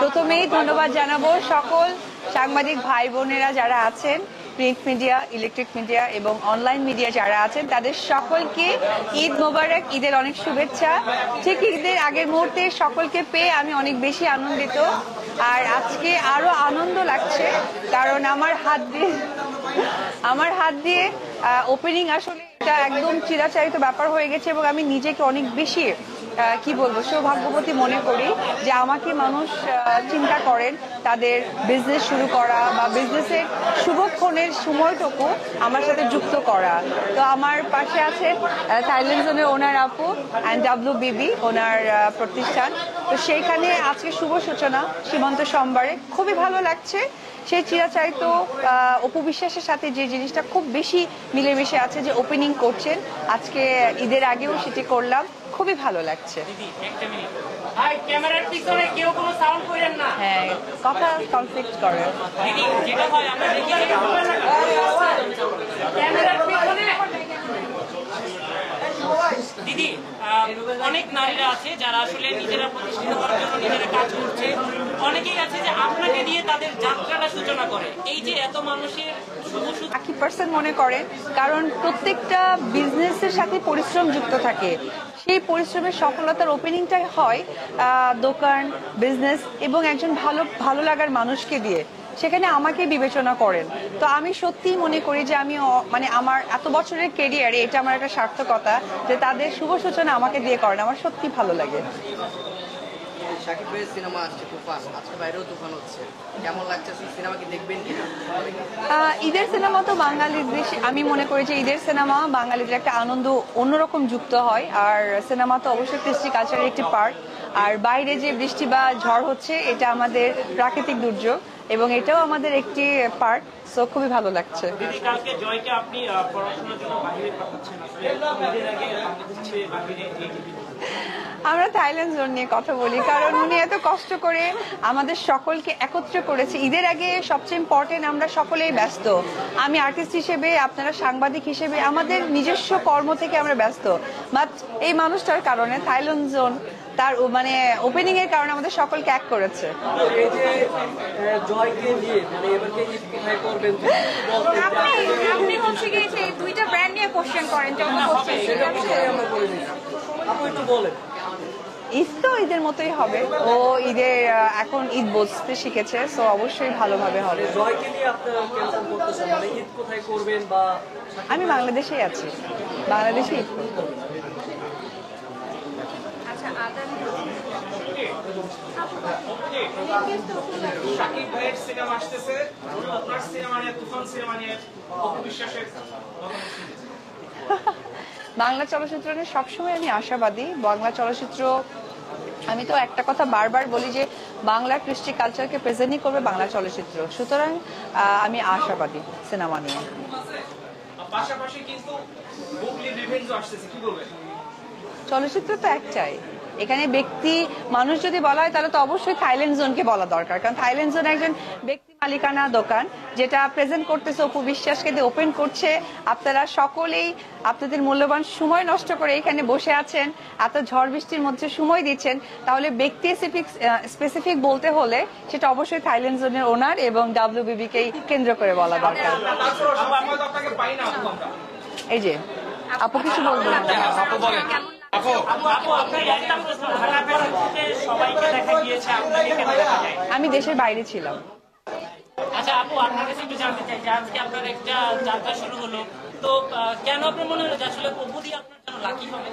প্রথমেই ধন্যবাদ জানাবো সকল সাংবাদিক ভাই বোনেরা যারা আছেন, প্রিন্ট মিডিয়া, ইলেকট্রিক মিডিয়া এবং অনলাইন মিডিয়া যারা আছেন, তাদের সকলকে ঈদ মোবারক, ঈদের অনেক শুভেচ্ছা। ঠিক ঈদের আগের মুহূর্তে সকলকে পেয়ে আমি অনেক বেশি আনন্দিত, আর আজকে আরো আনন্দ লাগছে কারণ আমার হাত দিয়ে ওপেনিং আসলে এটা একদম চিরাচরিত ব্যাপার হয়ে গেছে এবং আমি নিজেকে অনেক বেশি কি বলবো সৌভাগ্যবতী মনে করি যে আমাকে মানুষ চিন্তা করেন তাদের বিজনেস শুরু করা বা বিজনেসের শুভক্ষণের সময়টুকু আমার সাথে যুক্ত করা। তো আমার পাশে আছেন থাইল্যান্ড জোনের ওনার আপু অ্যান্ড WBB ওনার প্রতিষ্ঠান। তো সেইখানে আজকে শুভ সূচনা সীমান্ত সোমবারে খুবই ভালো লাগছে। সেই চিরাচরিত অপু বিশ্বাসের সাথে যে জিনিসটা খুব বেশি মিলেমিশে আছে, যে ওপেনিং করছেন আজকে ঈদের আগেও সেটি করলাম, খুবই ভালো লাগছে। হ্যাঁ, কথা কনফ্লিক্ট করে। দিদি, অনেক নারীরা আছে যারা আসলে নিজেরা প্রতিষ্ঠিত করার জন্য নিজেরা কাজ করছে, অনেকেই আছে যে আপনাকে দিয়ে তাদের যাত্রাটা সূচনা করে। এই যে এত মানুষের একই পার্সন মনে করে, কারণ প্রত্যেকটা বিজনেসের সাথে পরিশ্রম যুক্ত থাকে। সেই পরিশ্রমের সফলতার ওপেনিংটা হয় দোকান, বিজনেস এবং একজন ভালো লাগার মানুষকে দিয়ে, সেখানে আমাকে বিবেচনা করেন। তো আমি সত্যিই মনে করি যে আমি মানে আমার এত বছরের কেরিয়ারে এটা আমার একটা সার্থকতা যে তাদের শুভ সূচনা আমাকে দিয়ে করেন, আমার সত্যি ভালো লাগে। শাকিব ভাইয়ের সিনেমা আসছে তুফান, আজকে বাইরেও তুফান হচ্ছে, কেমন লাগছে? সিনেমা কি দেখবেন কিনা? ঈদের সিনেমা তো বাঙালির দেশে, আমি মনে করি যে ঈদের সিনেমা বাঙালিদের একটা আনন্দ অন্যরকম যুক্ত হয়, আর সিনেমা তো অবশ্যই কৃষ্টি কালচারের একটি পার্ট। আর বাইরে যে বৃষ্টি বা ঝড় হচ্ছে এটা আমাদের প্রাকৃতিক দুর্যোগ এবং এটাও আমাদের একটি পার্ট। সো খুবই ভালো লাগছে। আমরা থাইল্যান্ড জোন নিয়ে কথা বলি কারণ উনি এত কষ্ট করে আমাদের সকলকে একত্র করেছে। ঈদের আগে সবচেয়ে ইম্পর্টেন্ট, আমরা সকলেই ব্যস্ত। আমি আর্টিস্ট হিসেবে, আপনারা সাংবাদিক হিসেবে, আমাদের নিজস্ব কর্ম থেকে আমরা ব্যস্ত। বাট এই মানুষটার কারণে থাইল্যান্ড জোন তার মানে ওপেনিং এর কারণে আমাদের সকলকে এক করেছে। আপনি হচ্ছে কি এই দুইটা ব্র্যান্ড নিয়ে কোশ্চেন করেন, ঈদ তো ঈদের মতোই হবে, ও ঈদের এখন ঈদ বুঝতে শিখেছে, সো অবশ্যই ভালোভাবে হবে। আমি বাংলাদেশেই আছি, বাংলাদেশে ঈদ করব। শাকিব ভাইয়ের সিনেমা আসতেছে, আপনার সিনেমা নিয়ে, তুফান সিনেমা নিয়ে অপু বিশ্বাসের বাংলা চলচ্চিত্র নিয়ে সবসময় আমি আশাবাদী। বাংলা চলচ্চিত্র, আমি তো একটা কথা বারবার বলি যে বাংলা কৃষ্টি কালচারকে প্রেজেন্টই করবে বাংলা চলচ্চিত্র, সুতরাং আমি আশাবাদী সিনেমা নিয়ে। পাশাপাশি কিন্তু চলচ্চিত্র তো একটাই, এখানে ব্যক্তি মানুষ যদি বলা হয় তাহলে তো অবশ্যই থাইল্যান্ড জোনকে বলা দরকার, কারণ থাইল্যান্ড জোন একজন ব্যক্তি মালিকানা দোকান যেটা প্রেজেন্ট করতেছে অপু বিশ্বাসকে দিয়ে ওপেন করছে। আপনারা সকলেই আপনাদের মূল্যবান সময় নষ্ট করে এখানে বসে আছেন, এত ঝড় বৃষ্টির মধ্যে সময় দিচ্ছেন, তাহলে ব্যক্তি স্পেসিফিক বলতে হলে সেটা অবশ্যই থাইল্যান্ড জোনের ওনার এবং WBB কেই কেন্দ্র করে বলা দরকার। এই যে আপু কিছু বলবেন? আমি দেশের বাইরে ছিলাম। আচ্ছা আপু, আপনার কাছে একটু জানতে চাই যে আজকে আপনার একটা যাত্রা শুরু হলো, তো কেন আপনার মনে হলো যে আসলে অপু দিয়ে আপনার জন্য লাকি হবে?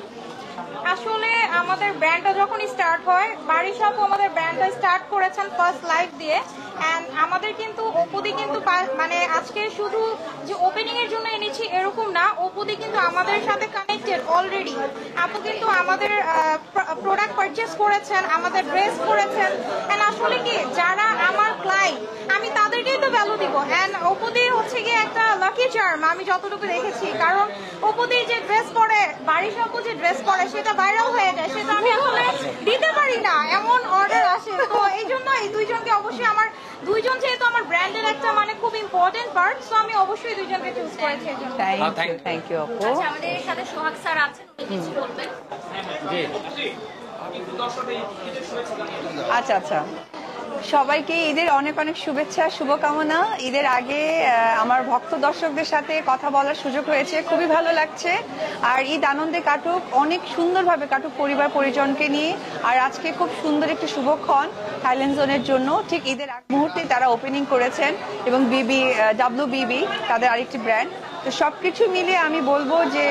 আসলে আমাদের ব্যান্ডটা যখন স্টার্ট হয়, বারিশ আপু আমাদের ব্যান্ডটা স্টার্ট করেছেন ফার্স্ট লাইভ দিয়ে, এন্ড আমাদের কিন্তু অপুদি কিন্তু মানে আজকে শুধু যে ওপেনিং এর জন্য এনেছি এরকম না, অপুদি কিন্তু আমাদের সাথে কানেক্টেড অলরেডি। আপু কিন্তু আমাদের প্রোডাক্ট পারচেস করেছেন, আমাদের ড্রেস করেছেন, এন্ড আসলে কি যারা আমার ক্লায়েন্ট আমি তাদেরকেই তো ভ্যালু দিব। এন্ড অপুদি হচ্ছে গিয়ে একটা লাকি চার্ম আমি যতটুকু দেখেছি, কারণ অপুদি যে ড্রেস পরে, বারিশ আপু যে ড্রেস পরে সেটা ভাইরাল হয়ে যায়, সেটা আমি আসলে দিতে পারি না, এমন অর্ডার আসে। তো এই জন্য এই দুইজনকে অবশ্যই আমার দুইজন যেহেতু আমার ব্র্যান্ডের একটা মানে খুব ইম্পর্টেন্ট পার্ট, সো আমি অবশ্যই দুইজনকে চুজ করেছি এই জন্য। থ্যাংক ইউ আপু। আচ্ছা, আমাদের সাথে সোহাগ স্যার আছেন, উনি কিছু বলবেন। আচ্ছা আচ্ছা, সবাইকে ঈদের অনেক অনেক শুভেচ্ছা, শুভকামনা। ঈদের আগে আমার ভক্ত দর্শকদের সাথে কথা বলার সুযোগ হয়েছে, খুবই ভালো লাগছে। আর ঈদ আনন্দে কাটুক, অনেক সুন্দরভাবে কাটুক পরিবার পরিজনকে নিয়ে। আর আজকে খুব সুন্দর একটি শুভক্ষণ থাইল্যান্ড জোনের জন্য। ঠিক ঈদের আগ মুহূর্তে তারা ওপেনিং করেছেন এবং WBB তাদের আরেকটি ব্র্যান্ড। তো সবকিছু মিলিয়ে আমি বলবো যে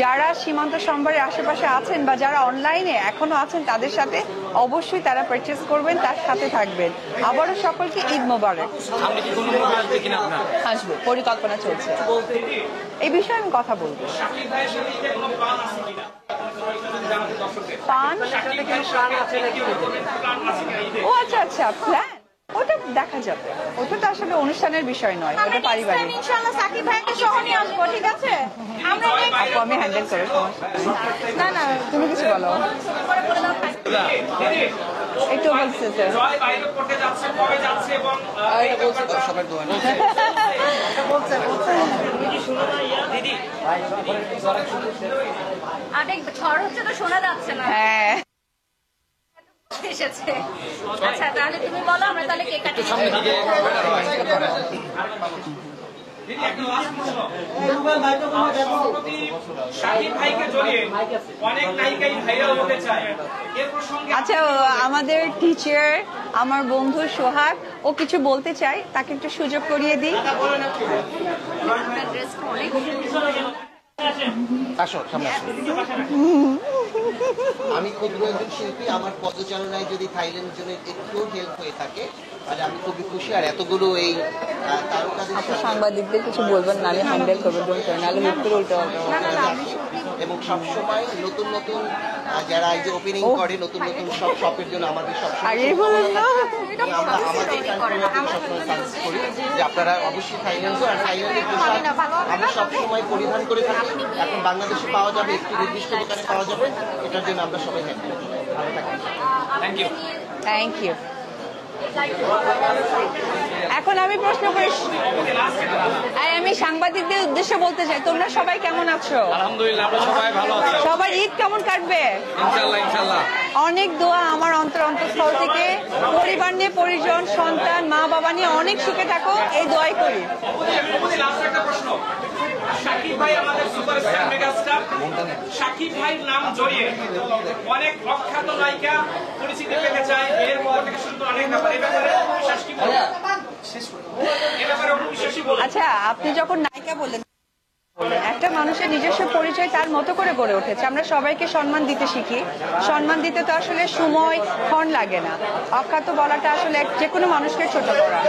যারা সীমান্ত সম্ভারের আশেপাশে আছেন বা যারা অনলাইনে এখনো আছেন তাদের সাথে অবশ্যই তারা পারচেস করবেন, তার সাথে থাকবেন। আবারও সকলকে ঈদ মোবারক। আসবো, পরিকল্পনা চলছে, এই বিষয়ে আমি কথা বলবো। পান? ও আচ্ছা আচ্ছা, প্ল্যান ওটা দেখা যাবে, ওটা তো আসলে অনুষ্ঠানের বিষয় নয়, ওটা পারিবারিক। ইনশাআল্লাহ সাকিব ভাইকে সহ নিয়ে আসবো, ঠিক আছে? আমরা আপু আমি হ্যান্ডেল করে, সমস্যা না, তুমি কিছু বলো। একটু বলছে স্যার, অনেক ঝড় হচ্ছে তো শোনা যাচ্ছে না। হ্যাঁ এসেছে। আচ্ছা, তাহলে তুমি বলো, আমরা তাহলে কেক কাটিয়ে আচ্ছা, আমাদের টিচার আমার বন্ধু সোহাগ, ও কিছু বলতে চাই, তাকে একটু সুযোগ করিয়ে দিই। আপনার ড্রেসটা অনেক আমি ক্ষুদ্র একজন শিল্পী, আমার পদচারণায় যদি থাইল্যান্ড জনের একটু হেল্প হয়ে থাকে তাহলে আমি খুবই খুশি। আর এতগুলো এই তারকাদের সাথে সাংবাদিকদের কিছু বলবেন, নালে হ্যান্ডেল করবেন, নালে হুট করে উল্টো হবে। এবং সবসময় নতুন নতুন যারা এই যে ওপেনিং করে নতুন নতুন সব শপের জন্য আমাদের সবসময় আগে বলুন না। আমরা আমাদের সবসময় সাজেস্ট করি যে আপনারা অবশ্যই থাইল্যান্ড আর থাইল্যান্ডের পোশাক আমরা সবসময় পরিধান করে থাকি। এখন বাংলাদেশে পাওয়া যাবে, একটি নির্দিষ্ট দোকানে পাওয়া যাবে, এটার জন্য আমরা সবাই হ্যাপি। ভালো থাকবেন। Thank you. এখন আমি প্রশ্ন করি, আমি সাংবাদিকদের উদ্দেশ্যে বলতে চাই, তোমরা সবাই কেমন আছো? আলহামদুলিল্লাহ, আমরা সবাই ভালো আছি। সবার ঈদ কেমন কাটবে? ইনশাআল্লাহ ইনশাআল্লাহ। অনেক দোয়া আমার অন্তরস্থল থেকে, পরিবার নিয়ে, পরিজন, সন্তান, মা বাবা নিয়ে অনেক সুখে থাকো, এই দোয়াই করি। সাকিব ভাই আমাদের সুপারস্টার মেগাস্টার, সাকিব ভাইয়ের নাম জড়িয়ে অনেক অখ্যাত নায়িকা পরিচিতি পেতে চায়, এর মধ্যে থেকে শুরু করে অনেক ব্যাপার। এই ব্যাপারে বিশ্বাস কি বলবেন? এই ব্যাপারে বিশ্বাসই বলবেন। আচ্ছা, আপনি যখন নায়িকা বললেন, একটা মানুষের নিজস্ব পরিচয় তার মতো করে গড়ে উঠেছে। আমরা সবাইকে সম্মান দিতে শিখি, সম্মান দিতে তো আসলে সময় ক্ষণ লাগে না। অখ্যাত বলাটা আসলে যে কোনো মানুষকে ছোট করা।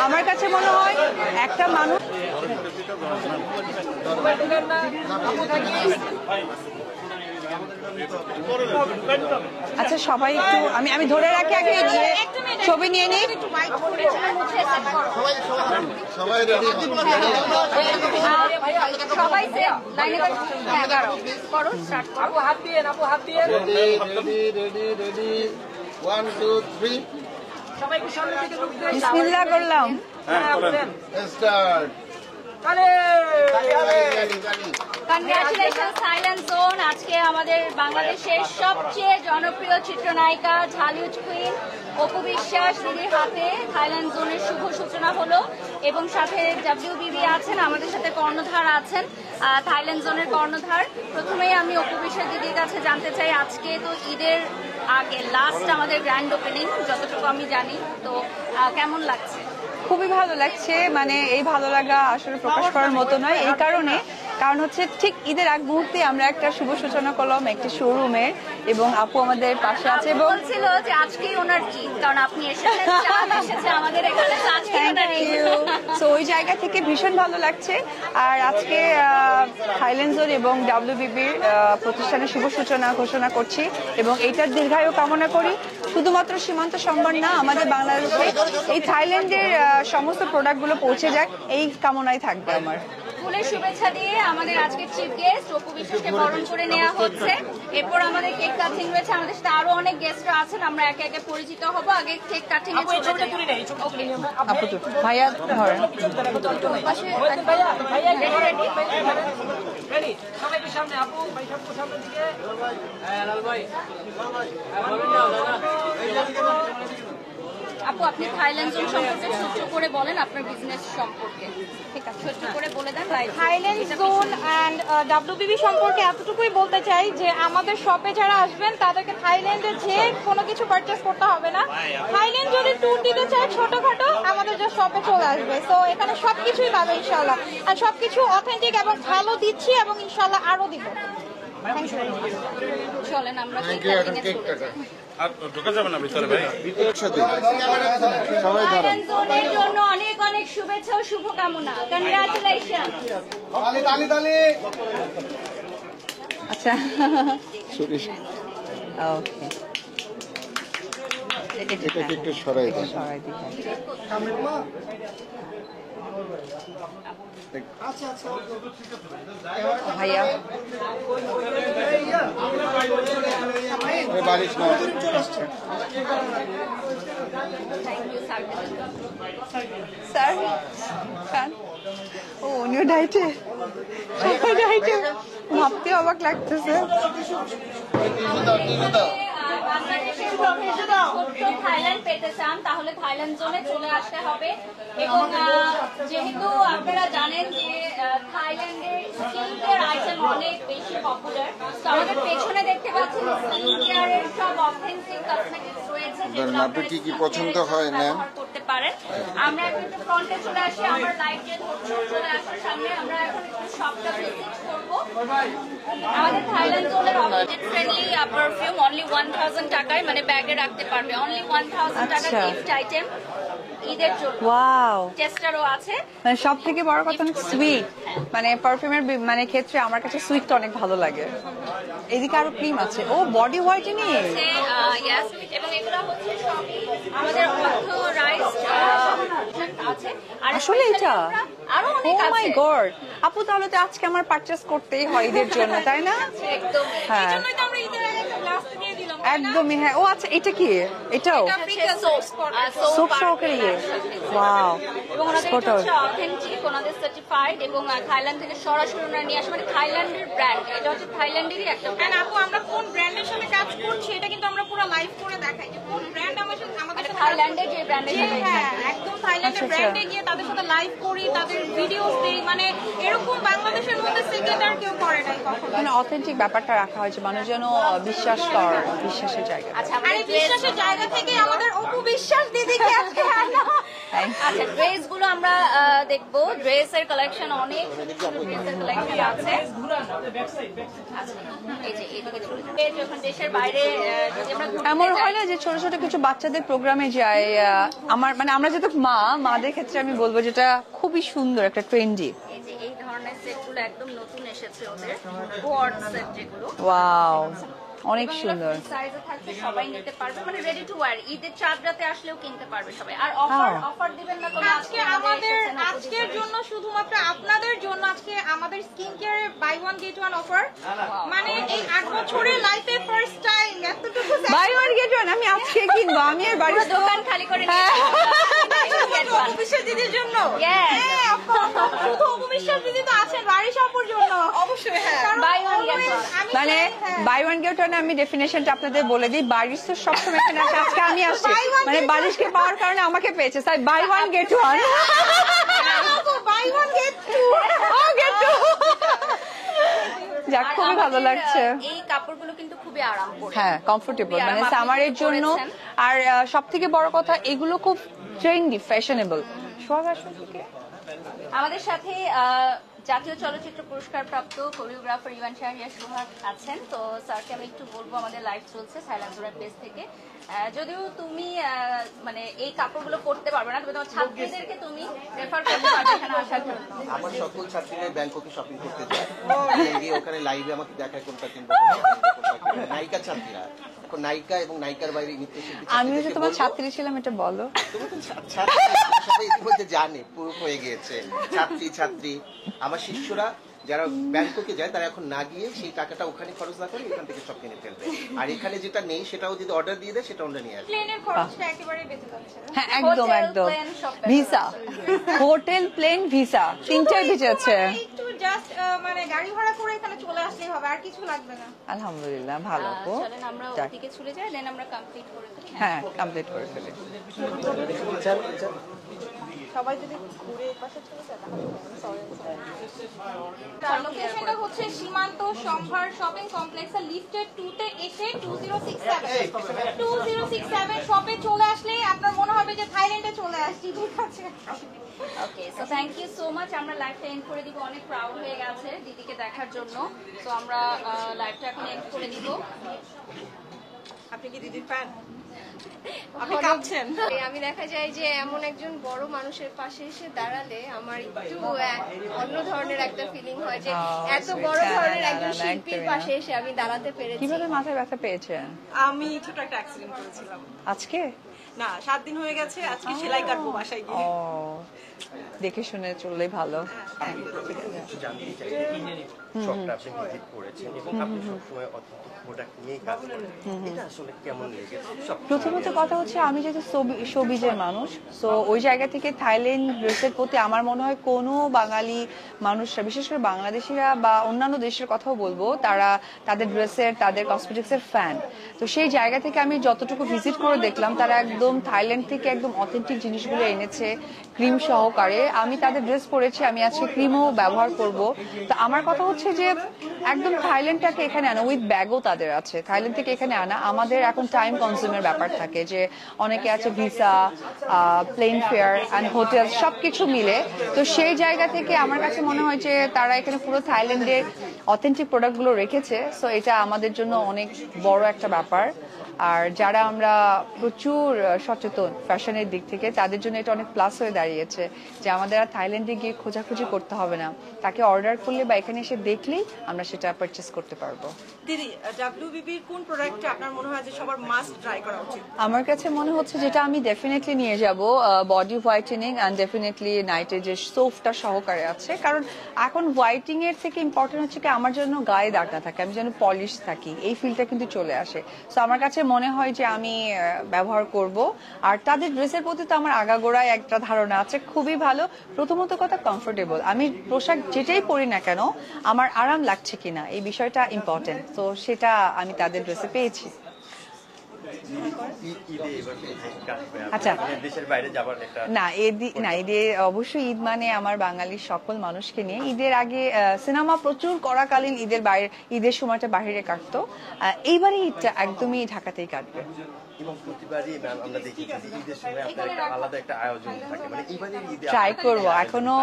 আমার কাছে মনে হয় একটা মানুষ, আচ্ছা সবাই একটু, আমি ধরে রাখি, আগে ছবি নিয়ে নিই। সবাই রেডি সবাই লাইনে করো, স্টার্ট করো। হাত দিয়ে রেডি 1 2 3 বিসমিল্লাহ করলাম। স্টার্ট। Congratulation Thailand zone. আজকে আমাদের বাংলাদেশের সবচেয়ে জনপ্রিয় চিত্রনায়িকা ঝালিউড কুইন অপু বিশ্বাস দিদির হাতে থাইল্যান্ড জোনের শুভ সূচনা হলো, এবং সাথে WBB আছেন, আমাদের সাথে কর্ণধার আছেন, থাইল্যান্ড জোনের কর্ণধার। প্রথমেই আমি অপু বিশ্বাস দিদির কাছে জানতে চাই, আজকে তো ঈদের আগে লাস্ট আমাদের গ্র্যান্ড ওপেনিং, যতটুকু আমি জানি, তো কেমন লাগছে? খুবই ভালো লাগছে, মানে এই ভালো লাগা আসলে প্রকাশ করার মতো নয়। এই কারণ হচ্ছে ঠিক ঈদের আগ মুহূর্তে আমরা একটা শুভ সূচনা করলাম একটি শোরুমের, এবং আপু আমাদের পাশে আছে এবং বলছিল যে আজকেই ওনার ঈদ, কারণ আপনি এসেছেন, চাঁদ এসেছে আমাদের এখানে, তো আজকেই ওনার ঈদ। তো ওই জায়গা থেকে ভীষণ ভালো লাগছে। আর আজকে থাইল্যান্ড জোন এবং WBBর প্রতিষ্ঠানের শুভ সূচনা ঘোষণা করছি, এবং এইটার দীর্ঘায়ু কামনা করি। শুধুমাত্র সীমান্ত সম্ভার না, আমাদের বাংলাদেশে এই থাইল্যান্ডের সমস্ত প্রোডাক্টগুলো পৌঁছে যাক, এই কামনাই থাকবে আমার। ফুলের শুভেচ্ছা দিয়ে আমাদের আজকের চিফ গেস্ট অপু বিশ্বাসকে বরণ করে নেওয়া হচ্ছে। এরপর আমাদের কেক কাটিং রয়েছে, আমাদের সাথে আরো অনেক গেস্টরা আছেন, আমরা একে একে পরিচিত হব। আগে কেক কাটিং এর ছবিটা তুলে নেই। আপু তো ভাইয়া ধরেন। রেডি সবাইকে সামনে আপু ভাই সব সামনে দিকে আপু আপনি থাইল্যান্ড জোন সম্পর্কে ছোট্ট করে বলেন, আপনার বিজনেস সম্পর্কে ঠিক আছে ছোট্ট করে বলে দেন। থাইল্যান্ড জোন অ্যান্ড WBB সম্পর্কে এতটুকুই বলতে চাই যে আমাদের শপে যারা আসবেন তাদেরকে থাইল্যান্ডে যে কোনো কিছু পারচেস করতে হবে না। থাইল্যান্ড যদি ট্যুর দিতে চায় ছোটখাটো, আমাদের যে শপে চলে আসবে। তো এখানে সবকিছুই পাবে ইনশাল্লাহ, আর সবকিছু অথেন্টিক এবং ভালো দিচ্ছি এবং ইনশাল্লাহ আরো দিব। চলেন আমরা কেক কাটিং এর ছবিটা ঢোকা যাবে না ভিতরে ভাই। থাইল্যান্ড জোনের জন্য অনেক অনেক শুভেচ্ছা ও শুভকামনা। কনগ্রাচুলেশন। আচ্ছা ওকে, এটা একটু সরাই দেন। সরাই দিই। ভাইয়া বারিশ না থ্যাংক ইউ স্যার। স্যার খান। ও উনিও ডাইটে, সবাই ডাইটে, ভাবতেও অবাক লাগতেছে। বাংলাদেশের ছোট্ট থাইল্যান্ড পেতে চান তাহলে থাইল্যান্ড জোনে চলে আসতে হবে। এবং যেহেতু আপনারা জানেন যে থাইল্যান্ডের স্কিন কেয়ার আইটেম অনেক বেশি পপুলার, তো আমাদের পেছনে দেখতে পাচ্ছেন স্কিন কেয়ারের সব অথেন্টিক কসমেটিক্স রয়েছে যেগুলো আপনার কি কি পছন্দ হয় না ব্যবহার করতে পারেন। আমরা এখন একটু ফ্রন্টে চলে আসি, আমার লাইট যে ধরছে চলে আসার সামনে আমরা এখন একটু শপটা ভিজিট করব। আমাদের থাইল্যান্ড জোনের বাজেট ফ্রেন্ডলি পারফিউম অনলি 1000 টাকায়, মানে ব্যাগে রাখতে পারবে। অনলি 1000 টাকা আচ্ছা। গিফট আইটেম ঈদের জন্য। ওয়াও, টেস্টারও আছে। মানে সব থেকে বড় কথা অনেক সুইট, মানে পারফিউমের মানে ক্ষেত্রে আমার কাছে সুইটটা অনেক ভালো লাগে। এদিকে আরো ক্রিম আছে, ও বডি হোয়াইটেনিং ইয়েস, এবং এগুলো হচ্ছে সবই আমাদের অথরাইজড আছে। আর আসলে এটা আরো ও অনেক মাই আছে। গড আপু, তাহলে তো আজকে আমার পারচেজ করতেই হয় ঈদের জন্য, তাই না? একদম হ্যাঁ এজন্যই তো আমরা ঈদের আগে একটা গ্লাস দিয়ে দিলাম। একদমই। হ্যাঁ, ও আচ্ছা, এটা কি? এটাও সোপ সহকারে ইয়ে। ওয়াও, এবং ওনাদের এটা স্পটার। হচ্ছে অথেন্টিক, ওনাদের সার্টিফাইড, এবং থাইল্যান্ড থেকে সরাসরি ওনারা নিয়ে আসে, মানে থাইল্যান্ডের ব্র্যান্ড। এটা হচ্ছে থাইল্যান্ডেরই একটা And আপু আমরা কোন ব্র্যান্ডের সাথে কাজ করছি এটা কিন্তু আমরা পুরো লাইভ করে দেখাই যে কোন ব্র্যান্ড আমাদের সাথে থাইল্যান্ডের যে ব্র্যান্ডের সাথে হ্যাঁ একদম থাইল্যান্ডের আচ্ছা, ব্র্যান্ডে গিয়ে তাদের সাথে লাইভ করি, তাদের ভিডিওস দেই, মানে এরকম বাংলাদেশের মধ্যে সেকেন্ড আর কেউ করে নাই কখনো। মানে অথেন্টিক ব্যাপারটা রাখা হয়েছে, মানুষ যেন বিশ্বাস কর, বিশ্বাসের জায়গা। আচ্ছা আর এই বিশ্বাসের জায়গা থেকে আমাদের অপু বিশ্বাস দিদিকে আজকে আনা। আচ্ছা ড্রেস গুলো আমরা দেখবো। ড্রেসের কালেকশন অনেক ড্রেসের কালেকশন আছে। আচ্ছা, এই যে এইদিকে চলে যাবে। যখন দেশের বাইরে যদি আমরা ঘুরতে এমন যাই, হয় না যে ছোট ছোট কিছু বাচ্চাদের প্রোগ্রামে যায়, আমার মানে আমরা যেহেতু মাদের ক্ষেত্রে আমি বলবো যেটা খুবই সুন্দর একটা ট্রেন্ডি। এই যে এই ধরনের সেটগুলো একদম নতুন এসেছে ওদের, বোর্ড সেট যেগুলো ওয়াও, অনেক সুন্দর। সাইজে থাকবে, সবাই নিতে পারবে, মানে রেডি টু ওয়্যার। ঈদের চাঁদ রাতে আসলেও কিনতে পারবে সবাই। আর অফার দিবেন না কোনো? আজকে আজকের জন্য শুধুমাত্র আপনাদের জন্য আজকে আমাদের skin care bye one get one offer, মানে এই 8 বছরের লাইফে ফার্স্ট টাইম এতটুকু বাই ওয়ান গেট ওয়ান আমি আজকে কিনবো, আমি আর বাড়ির দোকান খালি করে নিয়ে অপু বিশ্বাস দিদির জন্য। Yes. হ্যাঁ, শুধু অপু বিশ্বাস দিদি তো আছেন বাড়ির সবার জন্য অবশ্যই। হ্যাঁ, Buy one, get one. মানে বাই ওয়ান গেট ওয়ান আমি ডেফিনেশনটা আপনাদের বলে দিই। বারিশ তো সবসময় এখানে আছে, আজকে আমি আসছি, মানে বারিশকে পাওয়ার কারণে আমাকে পেয়েছে, তাই buy one get one. Buy one get two. যাক, খুবই ভালো লাগছে। এই কাপড়গুলো কিন্তু খুবই আরাম করে। হ্যাঁ, কমফোর্টেবল, খুবই মানে আরাম। সামারের আপনি জন্য। পরেছেন। আর সব থেকে বড় কথা এগুলো খুব ট্রেন্ডি, ফ্যাশনেবল। সোহাগ আসুন থেকে। আমাদের সাথে জাতীয় চলচ্চিত্র পুরস্কার প্রাপ্ত কোরিওগ্রাফার ইভান শাহরিয়ার সোহাগ আছেন। তো স্যারকে আমি একটু বলবো, আমাদের লাইভ চলছে সাইলান্সুরার পেজ থেকে। যদিও তুমি মানে এই কাপড়গুলো পরতে পারবে না, তবে তোমার ছাত্রীদেরকে তুমি রেফার করতে পারবে এখানে আসার জন্য। আমার সকল ছাত্রীরা ব্যাংককে শপিং করতে যায়, গিয়ে ওখানে লাইভে আমাকে দেখায় কোনটা কিনবো, নায়িকা ছাত্রীরা এখন নায়িকা এবং নায়িকার বাইরে নৃত্যশিল্পী আমি যে তোমার বলবো, ছাত্রী ছিলাম এটা বলো। তুমি তো ছাত্রী, সবাই ইতিমধ্যে জানে, প্রুফ হয়ে গিয়েছে। ছাত্রী আমার শিষ্যরা যারা ব্যাংককে যায় তারা এখন না গিয়ে সেই টাকাটা ওখানে খরচ না করে এখান থেকে সব কিনে ফেলবে, আর এখানে যেটা নেই সেটাও যদি অর্ডার দিয়ে দেয় সেটা আমরা নিয়ে আসবে। প্লেনের খরচটা একেবারে বেঁচে যাচ্ছে। হ্যাঁ একদম Hotel, একদম। plane, সব ভিসা, হোটেল, প্লেন, ভিসা তিনটাই ভিজেছে। একটু জাস্ট মানে গাড়ি ভাড়া করে এখানে চলে আসলেই হবে, আর কিছু লাগবে না। আলহামদুলিল্লাহ ভালো আপু। চলেন আমরা যাক। ওদিকে চলে যাই, দেন আমরা কমপ্লিট করে ফেলি। হ্যাঁ কমপ্লিট করে ফেলি। সবাই যদি ঘুরে পাশে চলে যায় তাহলে লোকেশনটা হচ্ছে সীমান্ত সম্ভার শপিং কমপ্লেক্সের লিফটেড 2 তে এসে 2067 শপে চলে আসলে আপনার মনে হবে যে থাইল্যান্ডে চলে আসছি। ঠিক আছে, okay, so thank you so much. আমরা লাইভটা এন্ড করে দিব, অনেক ক্রাউড হয়ে গেছে দিদিকে দেখার জন্য। তো আমরা লাইভটা এখন এন্ড করে দিব। আপনি কি দিদির ফ্যান? আমি দেখা যায় যে এমন একজন বড় মানুষের পাশে এসে দাঁড়ালে আমার একটু অন্য ধরনের একটা ফিলিং হয় যে এত বড় ধরনের একজন শিল্পীর পাশে এসে আমি দাঁড়াতে পেরেছি। কিভাবে মাথায় ব্যথা পেয়েছেন? আমি ছোট একটা অ্যাক্সিডেন্ট করেছিলাম। আজকে না, 7 দিন হয়ে গেছে। আজকে সেলাই কাটবো বাসায় গিয়ে। ও দেখে শুনে চললেই ভালো। জানতে চাই শপটা আপনি ভিজিট করেছেন এবং আপনি সবসময় অথেন্টিক প্রোডাক্ট নিয়েই কাজ করেন, এটা আসলে কেমন লেগেছে? প্রথমত কথা হচ্ছে আমি যেহেতু শোবিজের মানুষ, সো ওই জায়গা থেকে থাইল্যান্ড ড্রেসের প্রতি আমার মনে হয় কোনো বাঙালি মানুষরা, বিশেষ করে বাংলাদেশিরা বা অন্যান্য দেশের কথাও বলবো, তারা তাদের ড্রেসের, তাদের কসমেটিক্সের ফ্যান। তো সেই জায়গা থেকে আমি যতটুকু ভিজিট করে দেখলাম তারা একদম থাইল্যান্ড থেকে একদম অথেন্টিক জিনিসগুলো এনেছে ক্রিম সহকারে। আমি তাদের ড্রেস পরেছি, আমি আজকে ক্রিমও ব্যবহার করব। তো আমার কথা হচ্ছে যে একদম থাইল্যান্ডটাকে এখানে আনা, উইথ ব্যাগও তাদের আছে, থাইল্যান্ড থেকে এখানে আনা। আমাদের এখন টাইম কনজিউমের ব্যাপার থাকে যে অনেকে আছে visa, plane fare and hotel সবকিছু মিলে। তো সেই জায়গা থেকে আমার কাছে মনে হয় যে তারা এখানে পুরো থাইল্যান্ডের অথেন্টিক প্রোডাক্টগুলো রেখেছে। সো এটা আমাদের জন্য অনেক বড় একটা ব্যাপার। আর যারা আমরা প্রচুর সচেতন ফ্যাশনের দিক থেকে, তাদের জন্য এটা অনেক প্লাস হয়ে দাঁড়িয়েছে যে আমাদের আর থাইল্যান্ডে গিয়ে খোঁজাখুঁজি করতে হবে না, তাকে অর্ডার করলে বা এখানে এসে দেখলেই আমরা সেটা পারচেস করতে পারবো। দিদি, WBBর কোন প্রোডাক্টটা আপনার মনে হয় যে সবার মাস্ট ট্রাই করা উচিত? আমার কাছে মনে হচ্ছে যেটা আমি ডেফিনেটলি নিয়ে যাব, বডি হোয়াইটেনিং অ্যান্ড ডেফিনেটলি নাইটে যে সোফটা সহকারে আছে। কারণ এখন হোয়াইটিং এর থেকে ইম্পর্টেন্ট হচ্ছে কি আমার জন্য গায়ে দাগ না থাকে, আমি যেন পলিশ থাকি, এই ফিলটা কিন্তু চলে আসে। সো আমার কাছে মনে হয় যে আমি ব্যবহার করব। আর তাদের ড্রেসের প্রতি তো আমার আগাগোড়ায় একটা ধারণা আছে, খুবই ভালো। প্রথমত কথা কমফোর্টেবল, আমি পোশাক যেটাই পরি না কেন আমার আরাম লাগছে কিনা এই বিষয়টা ইম্পর্টেন্ট। তো সেটা আমি তাদের ড্রেসে পেয়েছি। আচ্ছা, না ঈদে অবশ্যই ঈদ মানে আমার বাঙালির সকল মানুষকে নিয়ে। ঈদের আগে সিনেমা প্রচুর করাকালীন ঈদের সময়টা বাহিরে কাটতো, এইবারে ঈদটা একদমই ঢাকাতেই কাটবে। এবং প্রতিবারই ম্যাম আমরা দেখি যে ঈদের সময় আপনার একটা আলাদা একটা আয়োজন থাকে, মানে এবারে ঈদে ট্রাই করবো। এখনো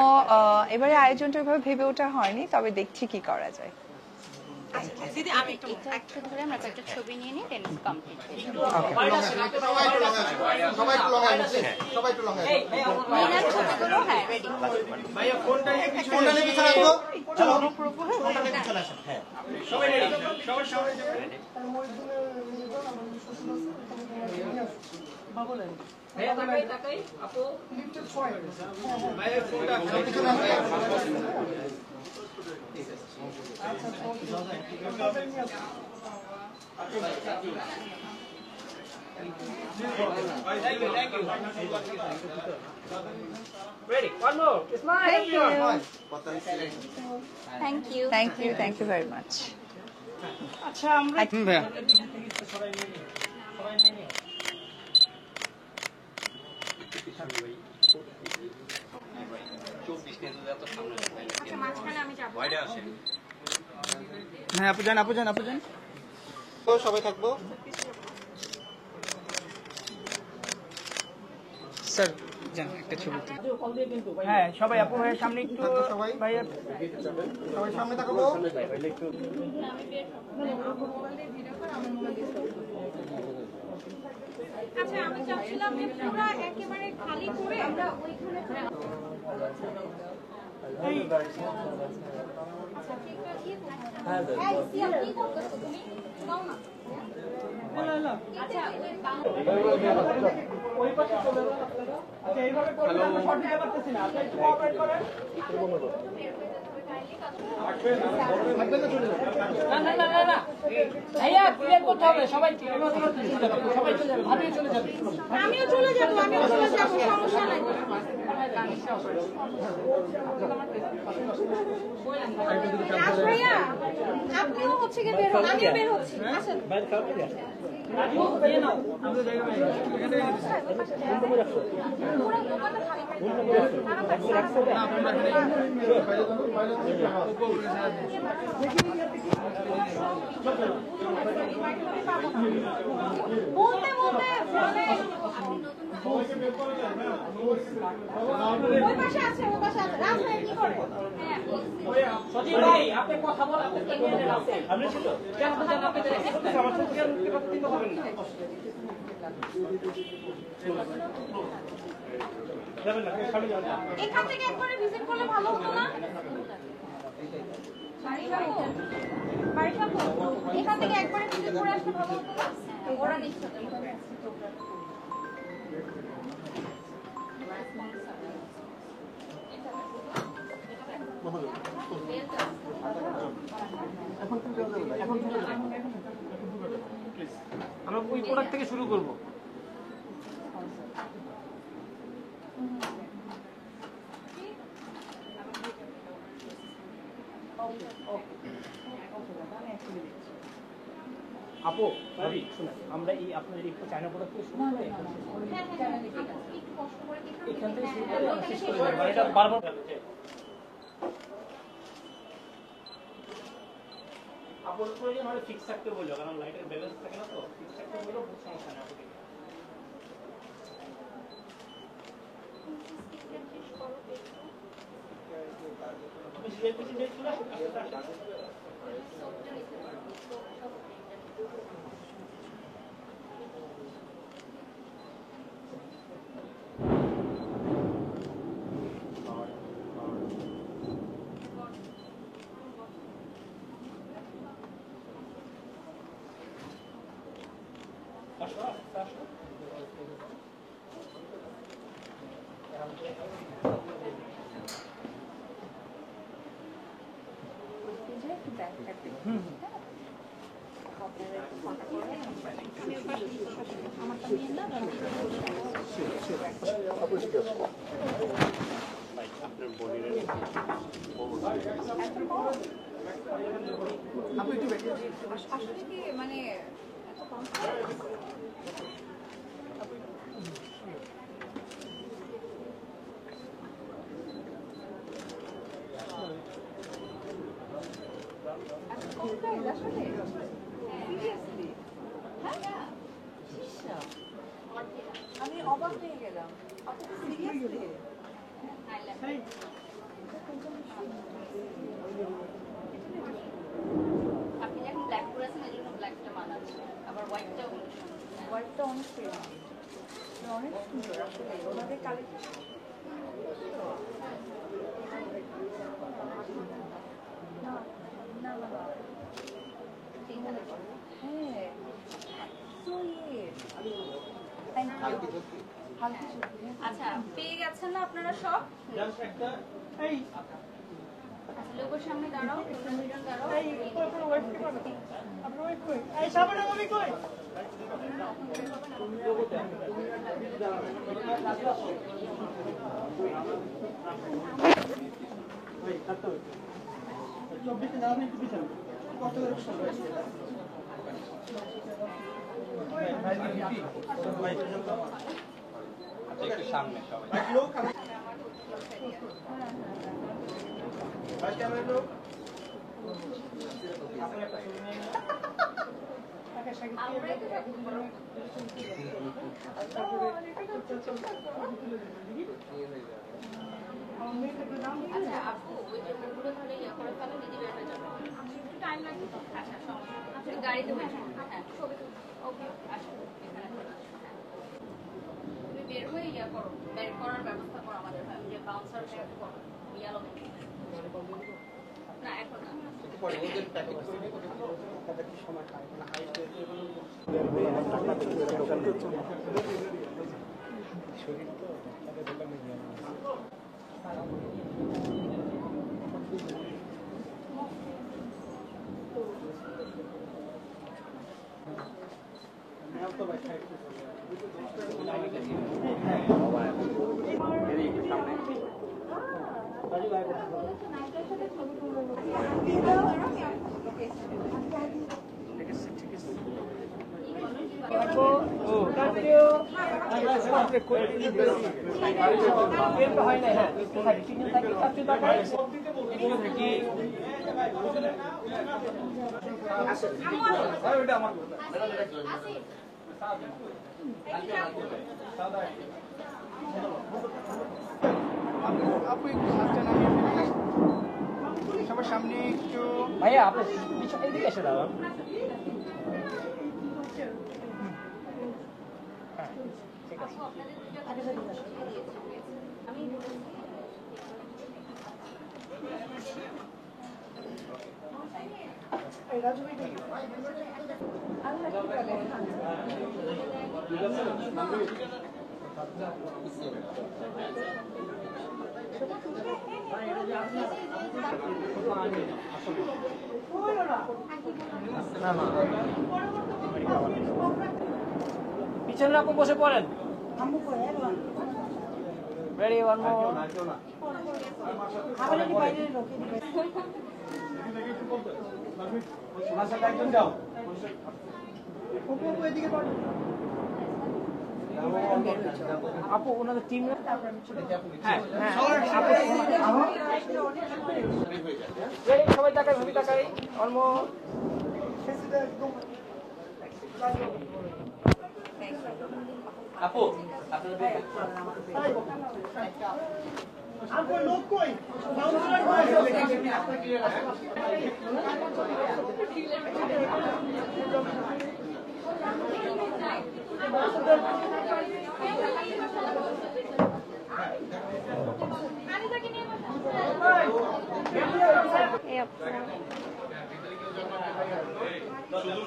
এবারে আয়োজনটা ওইভাবে ভেবে ওঠা হয়নি, তবে দেখছি কি করা যায়। দিদি, আমি একটু ধরে আমরা একটা ছবি নিয়ে নিই, দেন কমপ্লিট। ছবিগুলো হ্যাঁ রেডি। সবাই রেডি, সবাই ready. One more. Smile. Thank you. Thank you. Thank you very much. আচ্ছা, আমরা হ্যাঁ আপু যান সবাই থাকবো স্যার। একটা ছবি, হ্যাঁ সবাই আপু ভাইয়ের সামনে একটু, সবাই ভাইয়ের সবাই সামনে থাকবো। আচ্ছা আমি চাচ্ছিলাম যে পুরো একেবারে খালি করে আমরা ওইখানে আচ্ছা ঠিক আছে। এই সিয়া কি করতেছো তুমি? নাও না। আমিও চলে যাবো সমস্যা নাই। ভাইয়া আপনিও হচ্ছে গিয়ে বের হন, আমিও বের হচ্ছি। আসেন। পুরো দোকানটা খালি বলতে বলতে ওই পাশে আছে রাস্তায় কি করে? সজীব ভাই আপনি কথা বলেন আপনি ছিল কেন বুঝেন আপনি আমার সত্যি কথা হবেন না এখান থেকে একবারে ভিজিট করলে ভালো হতো না? এখান থেকে একবারে ভিজিট করে আসলে ভালো হতো না? ওরা নিচ্ছে আমরা ওই প্রোডাক্ট থেকে শুরু করব। আপু ভাবি শুনুন, আমরা এই আপনাদের একটু চায়না প্রোডাক্ট থেকে শুরু করে এখান থেকে শুরু করে শেষ করে দেব। মানে এটা বারবার আপুর প্রয়োজন হলে ফিক্স থাকতে বললো, কারণ লাইটের ব্যালেন্স থাকে না, তো ফিক্স থাকতে বললো সমস্যা নেই। আপু তুমি সিএলপিসি ডেট চলে আসো। আসলে কি মানে আমি অবাক হয়ে গেলাম। আপনি যখন ব্ল্যাক করেছেন এই জন্য ব্ল্যাকটা মানাচ্ছে, আবার হোয়াইটটাও হোয়াইটটা অনেক অনেক সুন্দর আসলে ওনাদের কালেকশন। আচ্ছা পেয়ে গেছেন না আপনারা সব? লোকের সামনে দাঁড়াও, দাঁড়াও। সামনে সবাই আচ্ছা আপু ওই যে মুখগুলো তাহলে ইয়ে করে ফেলে, নিজে বের হয়ে যাবে। একটু টাইম লাগবে তো। আচ্ছা সমস্যা গাড়িতে বসে হ্যাঁ ছবি ওকে আসো এখানে তুমি বের হয়ে ইয়ে করো, বের করার ব্যবস্থা করো আমাদের যে বাউন্সার করো ইয়ালো না এখন না। পরে ওদের প্যাকেজ সবার সামনে একটু ভাইয়া আপনি এদিকে এসে দাঁড়ান। ঠিক আছে। পিছনে আপু বসে পড়েন। Ready one more. আপু ওনাদের টিম সবাই টাকায় ভাবি টাকায় অলমোস্ট আপু আপনাদের লোক কই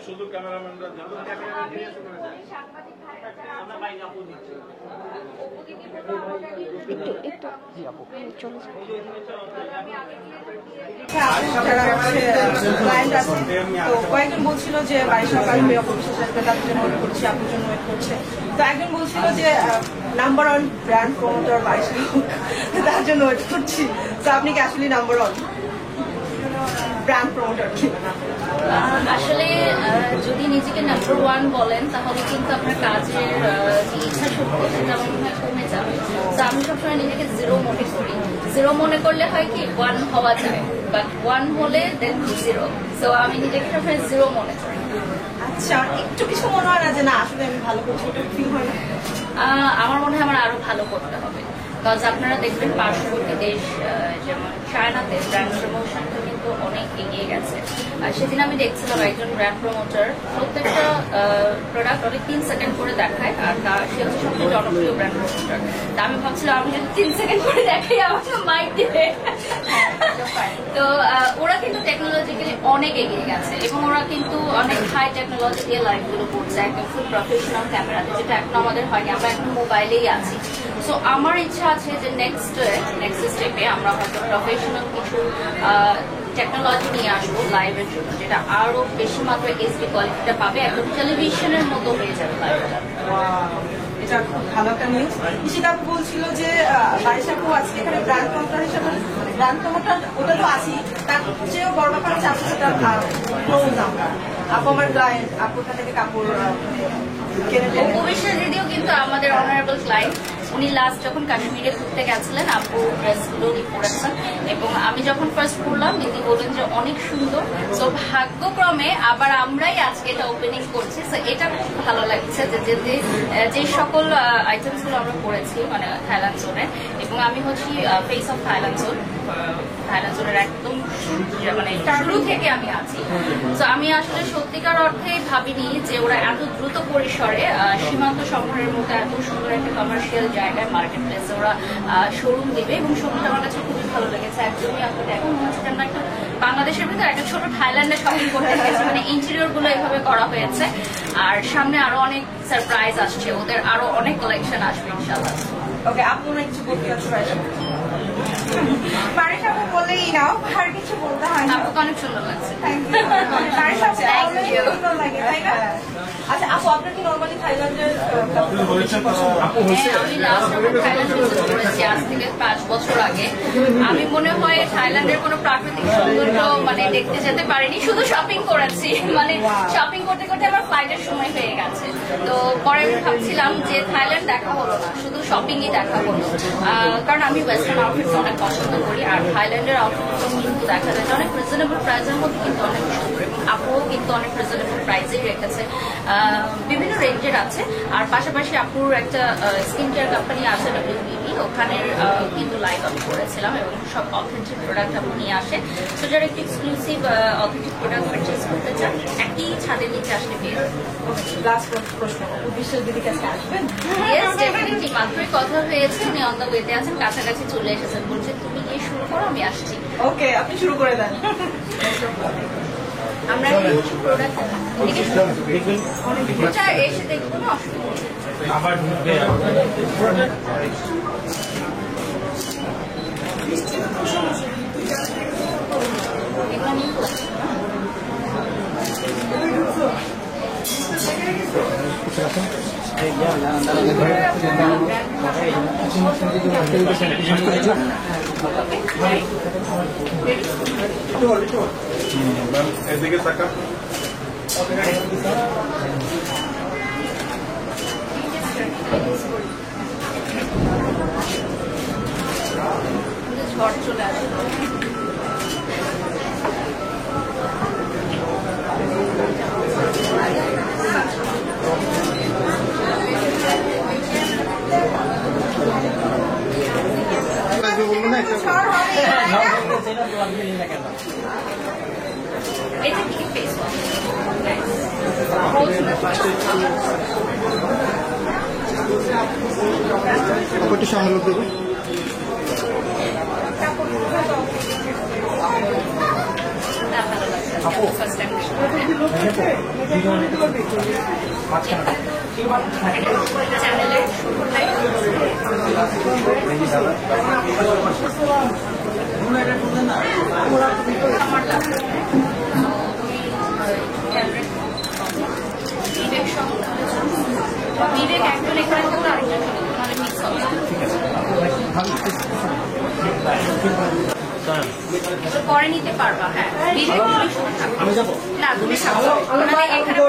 শুধু ক্যামেরাম্যানরা কয়েকজন বলছিল যে বাড়ির সকাল অপবিশ্বাস আসবে, তার জন্য ওয়েট করছি, আপনার জন্য ওয়েট করছে। তো একজন বলছিল যে নাম্বার ওয়ান ব্র্যান্ড প্রমোটার বাড়ির তার জন্য ওয়েট করছি। তো আপনি কি আসলে নাম্বার ওয়ান ব্র্যান্ড প্রমোটার? আসলে যদি নিজেকে নাম্বার ওয়ান বলেন তাহলে কিন্তু আপনার কাজের যে ইচ্ছা শক্তি সেটা আমার মনে হয় কমে যাবে। তো আমি সবসময় নিজেকে জিরো মনে করি। জিরো মনে করলে হয় কি ওয়ান হওয়া যায়, বাট ওয়ান হলে দেন জিরো। তো আমি নিজেকে সবসময় জিরো মনে করি। আচ্ছা, একটু কিছু মনে হয় না যে না আসলে আমি ভালো করছি, ওটা ফিল হয় না? আমার মনে হয় আমার আরো ভালো করতে হবে। কারণ আপনারা দেখবেন পার্শ্ববর্তী দেশ যেমন চায়নাতে ব্র্যান্ড প্রমোশনটা কিন্তু অনেক এগিয়ে গেছে। আর সেদিন আমি দেখছিলাম একজন ব্র্যান্ড প্রমোটার প্রত্যেকটা প্রোডাক্ট অনেক 3 সেকেন্ড করে দেখায়, আর সে হচ্ছে সবচেয়ে জনপ্রিয় ব্র্যান্ড প্রমোটার। তা আমি ভাবছিলাম আমি যদি 3 সেকেন্ড করে দেখাই আমাকে মাইক দিবে। তো ওরা কিন্তু টেকনোলজিক্যালি অনেক এগিয়ে গেছে এবং ওরা কিন্তু অনেক হাই টেকনোলজি দিয়ে লাইভগুলো করছে একদম ফুল প্রফেশনাল ক্যামেরাতে, যেটা এখন আমাদের হয়নি, আমরা এখন মোবাইলেই আছি। সো আমার ইচ্ছা আছে যে নেক্সট স্টেপে আমরা হয়তো প্রফেশনাল কিছু টেকনোলজি নিয়ে আসবো লাইভের জন্য, যেটা আরো বেশি মাত্রায় এইচডি কোয়ালিটিটা পাবে, একদম টেলিভিশনের মতো হয়ে যাবে লাইভটা। এটা খুব ভালো একটা নিউজ। ঈশিতা আপু বলছিল যে বাইশা আপু আজকে এখানে ব্র্যান্ড প্রমোটার হিসেবে, ব্র্যান্ড প্রমোটার ওটা তো আছি, তার চেয়েও বড় ব্যাপার হচ্ছে আপু সেটা ক্লোজ আমরা, আপু আমার ক্লায়েন্ট, আপু থেকে কাপড় অপবিশ্বাস দিদিও কিন্তু আমাদের অনারেবল ক্লায়েন্ট। উনি লাস্ট যখন কাশ্মীরে ঘুরতে গেছিলেন আপু ড্রেসগুলো উনি পরেছেন এবং আমি যখন ফার্স্ট পড়লাম দিদি বললেন যে অনেক সুন্দর। তো ভাগ্যক্রমে আবার আমরাই আজকে এটা ওপেনিং করছি। তো এটা খুব ভালো লাগছে যে সকল আইটেমসগুলো আমরা পড়েছি মানে থাইল্যান্ড জোনে, এবং আমি হচ্ছি face of Thailand zone. Thailand জোনের একদম মানে শুরু থেকে আমি আছি। তো আমি আসলে সত্যিকার অর্থে ভাবিনি যে ওরা এত দ্রুত পরিসরে সীমান্ত শহরের মতো এত সুন্দর একটা কমার্শিয়াল জায়গায় মার্কেট প্লেসে ওরা শোরুম দেবে, এবং শোরুমটা আমার কাছে খুবই ভালো লেগেছে। একদমই আপনি দেখেন আমরা একটা বাংলাদেশের ভিতরে একটা ছোট থাইল্যান্ডে শপিং করতে গেছি, মানে ইন্টেরিয়র গুলো এভাবে করা হয়েছে। আর সামনে আরো অনেক সারপ্রাইজ আসছে, ওদের আরো অনেক কালেকশন আসবে ইনশাআল্লাহ। ওকে, আপনি অনেক কিছু বলতে চাচ্ছেন? বারিশ আপু বললেই নাও, আর কিছু বলতে হয় না। আপুকে অনেক সুন্দর লাগছে। বারিশ আপু সুন্দর লাগে, তাই না? আচ্ছা আপু, আপনার কি নর্মালি থাইল্যান্ডের আমি লাস্ট থাইল্যান্ড ভিজিট করেছি আজ থেকে 5 বছর আগে। আমি মনে হয় থাইল্যান্ডের কোনো প্রাকৃতিক সৌন্দর্য মানে দেখতে যেতে পারিনি, শুধু শপিং করেছি। মানে শপিং করতে করতে আমার ফ্লাইটের সময় হয়ে গেছে। তো পরে আমি ভাবছিলাম যে থাইল্যান্ড দেখা হলো না, শুধু শপিংই দেখা হলো। কারণ আমি ওয়েস্টার্ন আউটফিটস অনেক পছন্দ করি, আর থাইল্যান্ডের আউটফিটগুলো কিন্তু দেখা যায় যে অনেক রিজনেবল প্রাইসের মধ্যে কিন্তু অনেক সুন্দর, এবং আপুও কিন্তু অনেক রিজনেবল প্রাইসেই রেখেছে। বিভিন্ন রেঞ্জের আছে। আর পাশাপাশি আপুর একটা স্কিন কেয়ার কোম্পানি আছে WBB, ওখানের কিন্তু লাইভ আমি করেছিলাম, এবং সব অথেন্টিক প্রোডাক্ট আপু নিয়ে আসে। তো যারা একটু এক্সক্লুসিভ অথেন্টিক প্রোডাক্ট পারচেজ করতে চান একই ছাদের নিচে আসলে পেয়ে যাবেন। লাস্ট প্রশ্ন, বিশ্বের দিদি কাছে আসবেন? Yes, definitely. মাত্রই কথা হয়েছে, উনি অন দ্য ওয়েতে আছেন, কাছাকাছি চলে এসেছেন। বলছে তুমি গিয়ে শুরু করো, আমি আসছি। ওকে, আপনি শুরু করে দেন। আমরা কিছু প্রোডাক্ট এসে দেখবো না, অসুবিধা এদিকে তাকা। ঝড় চলে আসলো। এটা কি ফেস ওয়াশ? একটু সামনে লোক দেবো। চ্যানেলের বিবেক একজন এখানে থাকলে আরেকজন মানে মিক্স হবে। পরে নিতে পারবা। হ্যাঁ, বিবেক তুমি শুধু থাকো না, তুমি থাকো মানে এখানে